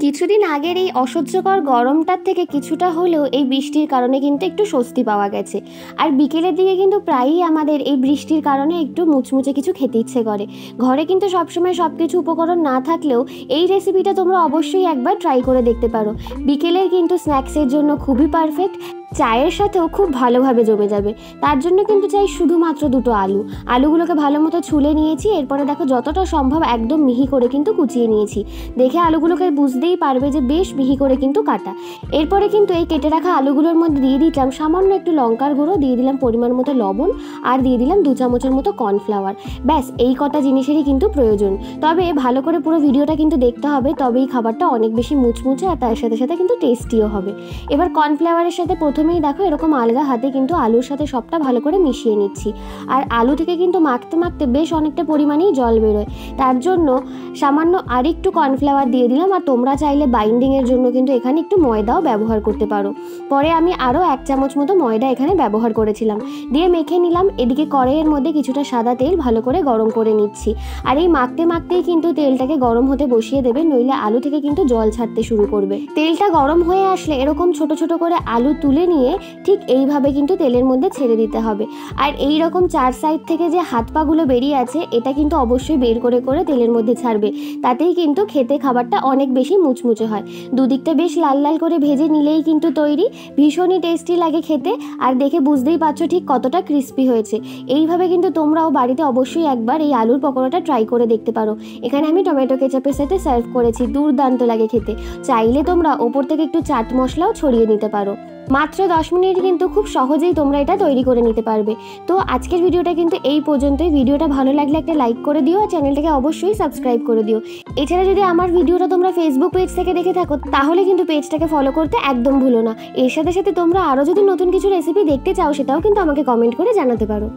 কিছুদিন আগের এই অসহ্যকর গরমটার থেকে কিছুটা হলেও এই বৃষ্টির কারণে কিন্তু একটু স্বস্তি পাওয়া গেছে। আর বিকেলের দিকে কিন্তু প্রায়ই আমাদের এই বৃষ্টির কারণে একটু মুচমুচে কিছু খেতে ইচ্ছে করে। ঘরে কিন্তু সবসময় সব কিছু উপকরণ না থাকলেও এই রেসিপিটা তোমরা অবশ্যই একবার ট্রাই করে দেখতে পারো। বিকেলের কিন্তু স্ন্যাক্সের জন্য খুবই পারফেক্ট, চায়ের সাথেও খুব ভালোভাবে জমে যাবে। তার জন্য কিন্তু চাই শুধুমাত্র দুটো আলুগুলোকে ভালো মতো ছুলে নিয়েছি। এরপরে দেখো যতটা সম্ভব একদম মিহি করে কিন্তু কুচিয়ে নিয়েছি। দেখে আলুগুলোকে বুঝতেই পারবে যে বেশ মিহি করে কিন্তু কাটা। এরপরে কিন্তু এই কেটে রাখা আলুগুলোর মধ্যে দিয়ে দিলাম সামান্য একটু লঙ্কার গুঁড়ো, দিয়ে দিলাম পরিমাণ মতো লবণ, আর দিয়ে দিলাম 2 চামচের মতো কর্নফ্লাওয়ার। ব্যাস এই কটা জিনিসেরই কিন্তু প্রয়োজন। তবে ভালো করে পুরো ভিডিওটা কিন্তু দেখতে হবে, তবেই খাবারটা অনেক বেশি মুচমুচে আর তার সাথে সাথে কিন্তু টেস্টিও হবে। এবার কর্নফ্লাওয়ারের সাথে প্রথমেই দেখো এরকম আলগা হাতে কিন্তু আলুর সাথে সবটা ভালো করে মিশিয়ে নিচ্ছি। আর আলু থেকে কিন্তু মাখতে মাখতে বেশ অনেকটা পরিমাণেই জল বেরোয়, তার জন্য সামান্য আরেকটু কর্নফ্লাওয়ার দিয়ে দিলাম। আর তোমরা চাইলে বাইন্ডিংয়ের জন্য কিন্তু এখানে একটু ময়দাও ব্যবহার করতে পারো। পরে আমি আরও 1 চামচ মতো ময়দা এখানে ব্যবহার করেছিলাম, দিয়ে মেখে নিলাম। এদিকে কড়াইয়ের মধ্যে কিছুটা সাদা তেল ভালো করে গরম করে নিচ্ছি। আর এই মাখতে মাখতেই কিন্তু তেলটাকে গরম হতে বসিয়ে দেবে, নইলে আলু থেকে কিন্তু জল ছাড়তে শুরু করবে। তেলটা গরম হয়ে আসলে এরকম ছোট ছোট করে আলু তুলে নিয়ে ঠিক এইভাবে কিন্তু তেলের মধ্যে ছেড়ে দিতে হবে। আর এই রকম 4 সাইড থেকে যে হাত পাগুলো বেরিয়ে আছে এটা কিন্তু অবশ্যই বের করে করে তেলের মধ্যে ছাড়বে, তাতেই কিন্তু খেতে খাবারটা অনেক বেশি মুচমুচে হয়। দুদিকটা বেশ লাল লাল করে ভেজে নিলেই কিন্তু তৈরি। ভীষণই টেস্টি লাগে খেতে, আর দেখে বুঝতেই পারছো ঠিক কতটা ক্রিস্পি হয়েছে। এইভাবে কিন্তু তোমরাও বাড়িতে অবশ্যই একবার এই আলুর পকোড়াটা ট্রাই করে দেখতে পারো। এখানে আমি টমেটো কেচাপের সাথে সার্ভ করেছি, দুর্দান্ত লাগে খেতে। চাইলে তোমরা ওপর থেকে একটু চাট মশলাও ছড়িয়ে নিতে পারো। মাত্র 10 মিনিট কিন্তু খুব সহজেই তোমরা এটা তৈরি করে নিতে পারবে। তো আজকের ভিডিওটা কিন্তু এই পর্যন্তই। ভিডিওটা ভালো লাগলে একটা লাইক করে দিও, আর চ্যানেলটাকে অবশ্যই সাবস্ক্রাইব করে দিও। এছাড়া যদি আমার ভিডিওটা তোমরা ফেসবুক পেজ থেকে দেখে থাকো তাহলে কিন্তু পেজটাকে ফলো করতে একদম ভুলো না। এর সাথে সাথে তোমরা আরও যদি নতুন কিছু রেসিপি দেখতে চাও সেটাও কিন্তু আমাকে কমেন্ট করে জানাতে পারো।